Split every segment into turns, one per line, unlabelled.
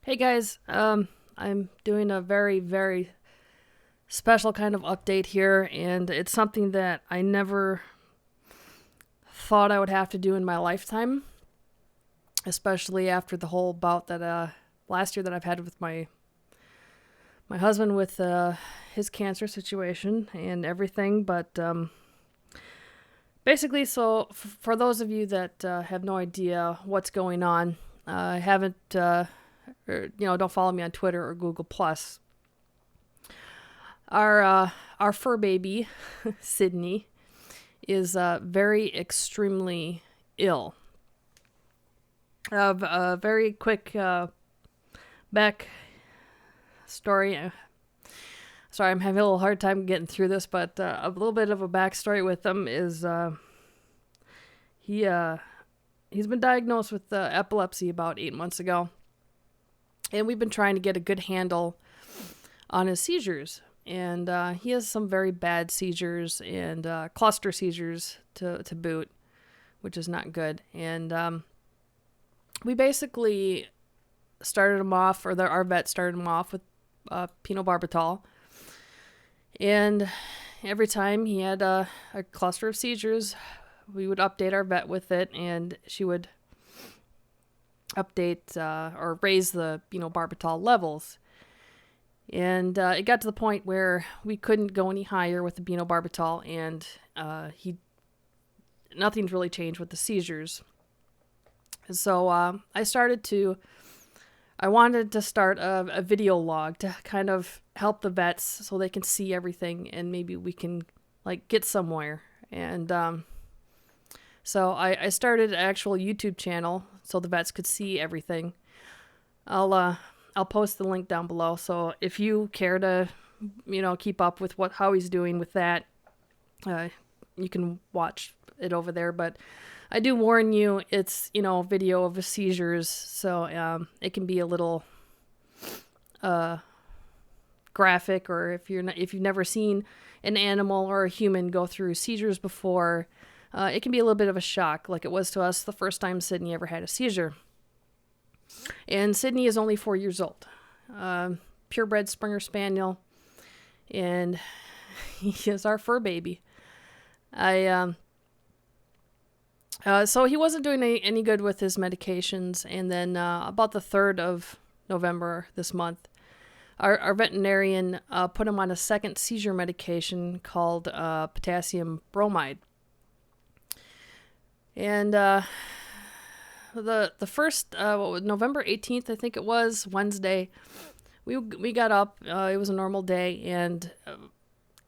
Hey guys, I'm doing a very, very special kind of update here, and it's something that I never thought I would have to do in my lifetime, especially after the whole bout that last year that I've had with my husband with his cancer situation and everything. But basically, so for those of you that have no idea what's going on, I haven't. Or, don't follow me on Twitter or Google Plus. Our fur baby, Sydney, is very extremely ill. A very quick back story. Sorry, I'm having a little hard time getting through this, but a little bit of a backstory with him is he's been diagnosed with epilepsy about 8 months ago. And we've been trying to get a good handle on his seizures. And he has some very bad seizures and cluster seizures to boot, which is not good. And we basically started him off, or our vet started him off with phenobarbital. And every time he had a cluster of seizures, we would update our vet with it, and she would update or raise the barbital levels. And it got to the point where we couldn't go any higher with the barbital, and nothing's really changed with the seizures. So I wanted to start a video log to kind of help the vets so they can see everything, and maybe we can get somewhere. And so I started an actual YouTube channel so the vets could see everything. I'll post the link down below. So if you care to, keep up with how he's doing with that, you can watch it over there. But I do warn you, it's video of seizures, so it can be a little graphic. Or if you've never seen an animal or a human go through seizures before, it can be a little bit of a shock, like it was to us the first time Sydney ever had a seizure. And Sydney is only 4 years old. Purebred Springer Spaniel. And he is our fur baby. So he wasn't doing any good with his medications. And then about the 3rd of November this month, our veterinarian put him on a second seizure medication called potassium bromide. And the first November 18th, I think it was Wednesday, we got up. It was a normal day, and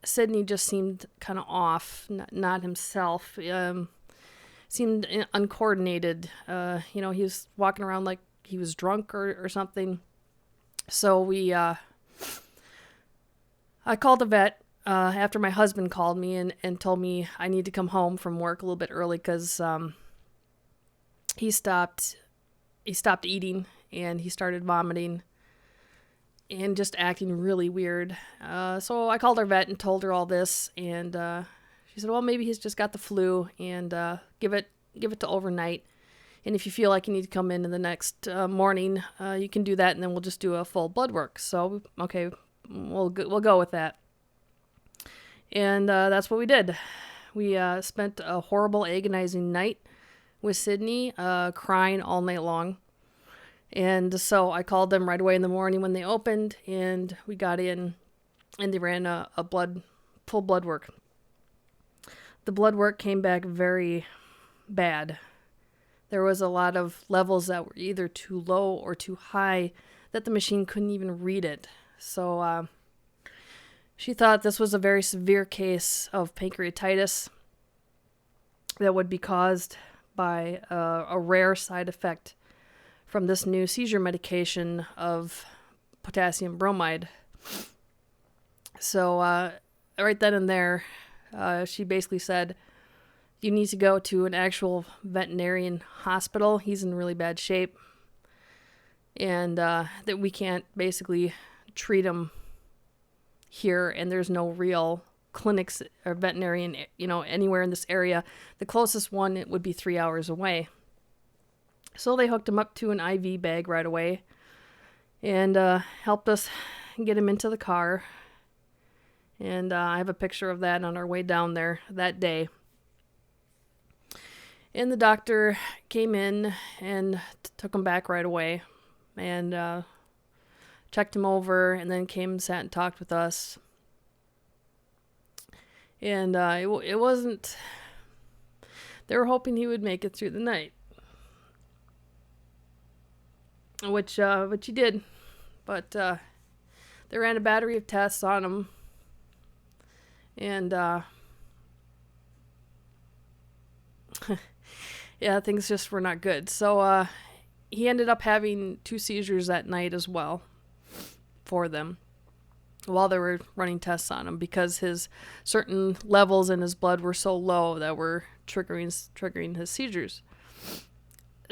Sydney just seemed kind of off, not himself. Seemed uncoordinated. He was walking around like he was drunk or something. So I called the vet. After my husband called me and told me I need to come home from work a little bit early because he stopped eating, and he started vomiting and just acting really weird. So I called our vet and told her all this, and she said, well, maybe he's just got the flu, and give it to overnight. And if you feel like you need to come in the next morning, you can do that, and then we'll just do a full blood work. So, okay, we'll go with that. And that's what we did. We spent a horrible, agonizing night with Sydney, crying all night long. And so I called them right away in the morning when they opened, and we got in, and they ran a full blood work. The blood work came back very bad. There was a lot of levels that were either too low or too high that the machine couldn't even read it. So she thought this was a very severe case of pancreatitis that would be caused by a rare side effect from this new seizure medication of potassium bromide. So right then and there, she basically said, you need to go to an actual veterinarian hospital. He's in really bad shape. And that we can't basically treat him here, and there's no real clinics or veterinarian, anywhere in this area. The closest one, it would be 3 hours away. So they hooked him up to an IV bag right away. and helped us get him into the car. And I have a picture of that on our way down there that day. And the doctor came in and took him back right away and checked him over, and then came and sat and talked with us. And it wasn't... They were hoping he would make it through the night. Which he did. But they ran a battery of tests on him. And yeah, things just were not good. So he ended up having 2 seizures that night as well for them while they were running tests on him, because his certain levels in his blood were so low that were triggering his seizures.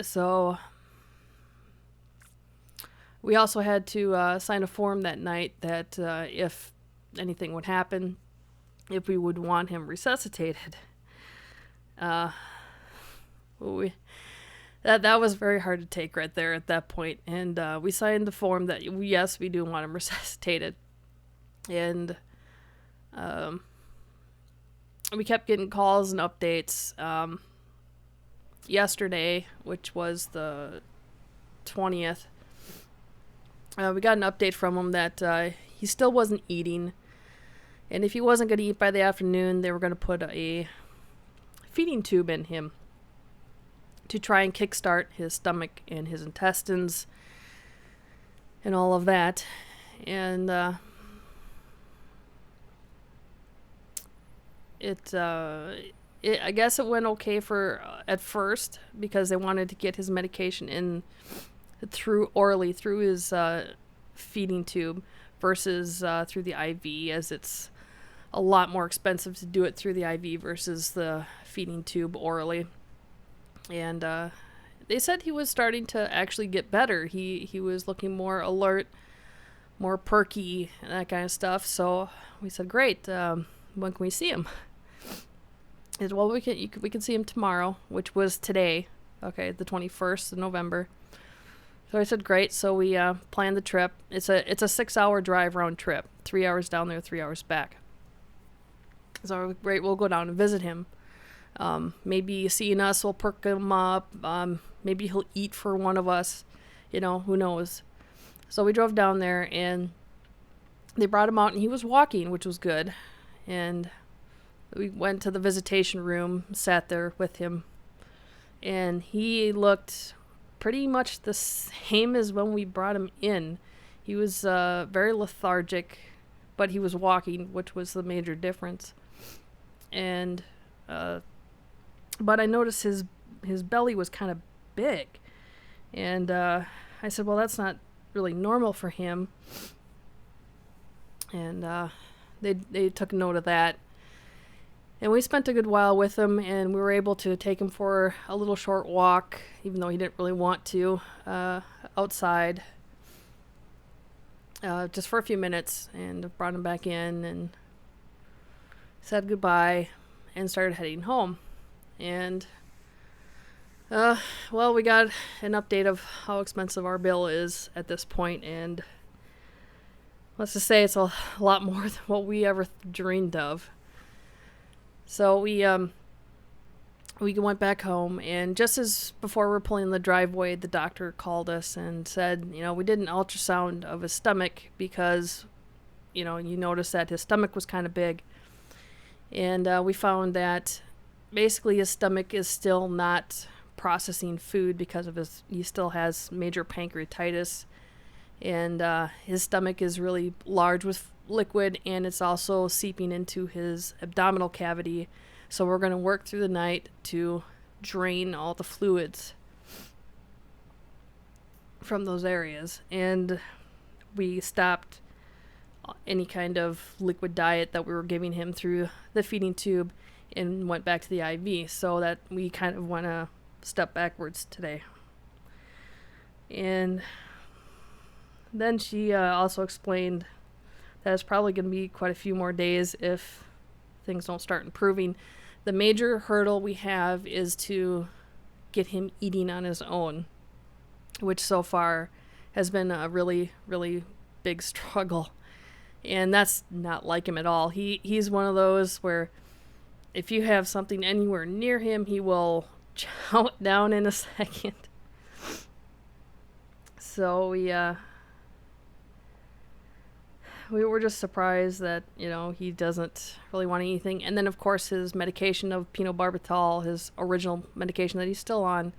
So we also had to sign a form that night that if anything would happen, if we would want him resuscitated. That was very hard to take right there at that point. And we signed the form that, yes, we do want him resuscitated. And we kept getting calls and updates. Yesterday, which was the 20th, we got an update from him that he still wasn't eating. And if he wasn't going to eat by the afternoon, they were going to put a feeding tube in him to try and kickstart his stomach and his intestines and all of that. And I guess it went okay for at first, because they wanted to get his medication in orally through his feeding tube versus through the IV, as it's a lot more expensive to do it through the IV versus the feeding tube orally. And they said he was starting to actually get better. He was looking more alert, more perky, and that kind of stuff. So we said, great, when can we see him? He said, well, we can see him tomorrow, which was today, okay, the 21st of November. So I said, great. So we planned the trip. It's a 6-hour drive round trip, 3 hours down there, 3 hours back. So great, we'll go down and visit him. Maybe seeing us will perk him up. Maybe he'll eat for one of us. Who knows? So we drove down there, and they brought him out, and he was walking, which was good. And we went to the visitation room, sat there with him, and he looked pretty much the same as when we brought him in. He was very lethargic, but he was walking, which was the major difference. And but I noticed his belly was kind of big, and I said, well, that's not really normal for him. And they took note of that. And we spent a good while with him, and we were able to take him for a little short walk, even though he didn't really want to, outside, just for a few minutes, and brought him back in and said goodbye and started heading home. And, well, we got an update of how expensive our bill is at this point, and let's just say it's a lot more than what we ever dreamed of. So we went back home, and just as before we're pulling the driveway, the doctor called us and said, we did an ultrasound of his stomach because, you noticed that his stomach was kind of big. And we found that basically his stomach is still not processing food because of he still has major pancreatitis. And his stomach is really large with liquid, and it's also seeping into his abdominal cavity. So we're going to work through the night to drain all the fluids from those areas. And we stopped any kind of liquid diet that we were giving him through the feeding tube and went back to the IV, so that we kind of went a step backwards today. And then she also explained that it's probably going to be quite a few more days if things don't start improving. The major hurdle we have is to get him eating on his own, which so far has been a really, really big struggle. And that's not like him at all. He's one of those where if you have something anywhere near him, he will chow it down in a second. So we were just surprised that, he doesn't really want anything. And then, of course, his medication of phenobarbital, his original medication that he's still on,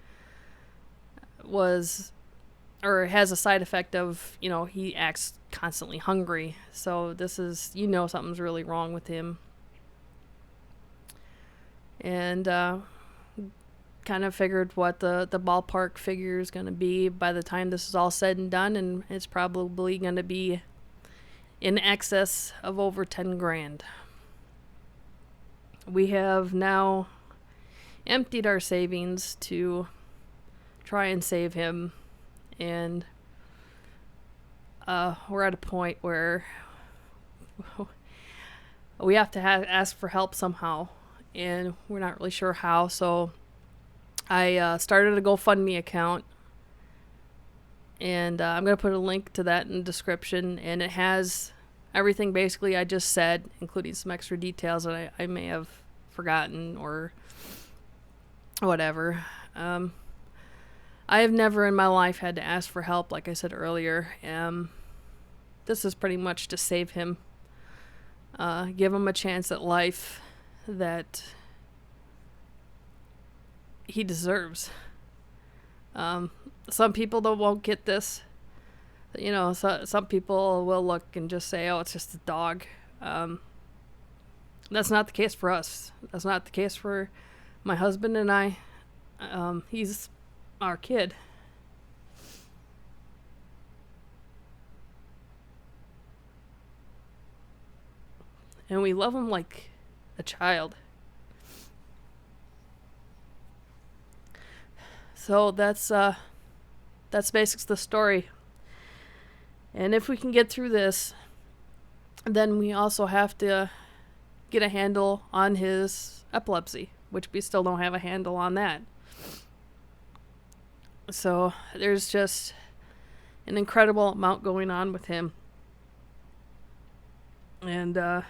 has a side effect of, he acts constantly hungry. So this is, something's really wrong with him. And kind of figured what the ballpark figure is going to be by the time this is all said and done, and it's probably going to be in excess of over 10 grand. We have now emptied our savings to try and save him, and we're at a point where we have to ask for help somehow, and we're not really sure how. So I started a GoFundMe account, and I'm going to put a link to that in the description, and it has everything basically I just said, including some extra details that I may have forgotten or whatever. I have never in my life had to ask for help, like I said earlier. This is pretty much to save him, give him a chance at life that he deserves. Some people won't get this. Some people will look and just say, oh, it's just a dog. That's not the case for us. That's not the case for my husband and I. He's our kid. And we love him like a child. So that's basically the story. And if we can get through this, then we also have to get a handle on his epilepsy, which we still don't have a handle on that. So there's just an incredible amount going on with him. And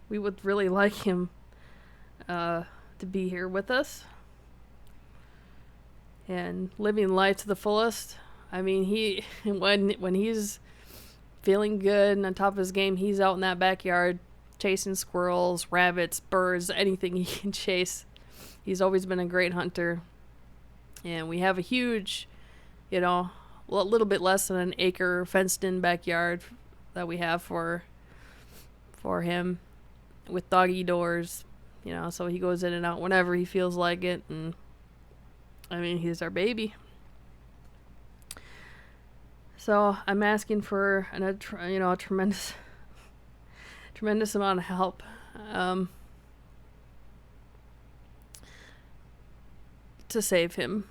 we would really like him to be here with us and living life to the fullest. I mean, when he's feeling good and on top of his game, he's out in that backyard chasing squirrels, rabbits, birds, anything he can chase. He's always been a great hunter. And we have a huge, a little bit less than an acre fenced-in backyard that we have for him with doggy doors, so he goes in and out whenever he feels like it. And I mean, he's our baby. So I'm asking for a tremendous amount of help. To save him.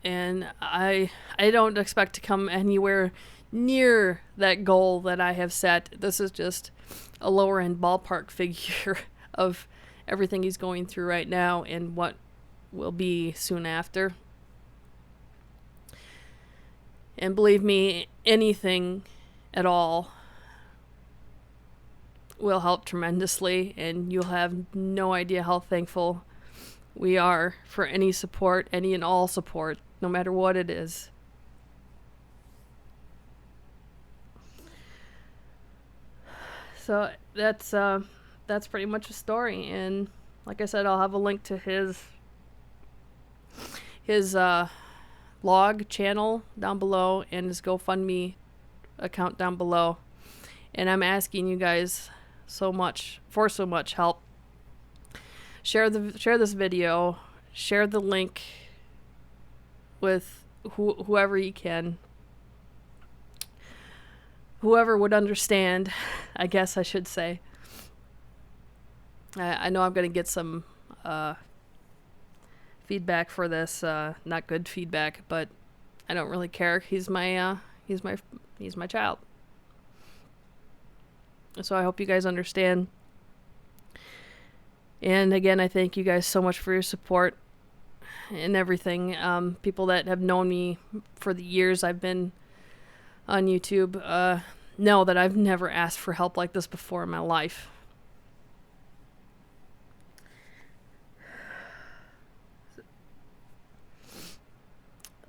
And I don't expect to come anywhere near that goal that I have set. This is just a lower end ballpark figure of everything he's going through right now and what will be soon after. And believe me, anything at all will help tremendously, and you'll have no idea how thankful we are for any support, any and all support, no matter what it is. So that's pretty much the story, and like I said, I'll have a link to his log channel down below and his GoFundMe account down below. And I'm asking you guys so much help. Share this video, share the link with whoever you can. Whoever would understand, I guess I should say. I know I'm going to get some feedback for this, not good feedback, but I don't really care. He's my child. So I hope you guys understand. And again, I thank you guys so much for your support. and everything. People that have known me for the years I've been on YouTube know that I've never asked for help like this before in my life.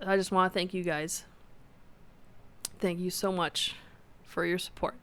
I just want to thank you guys. Thank you so much for your support.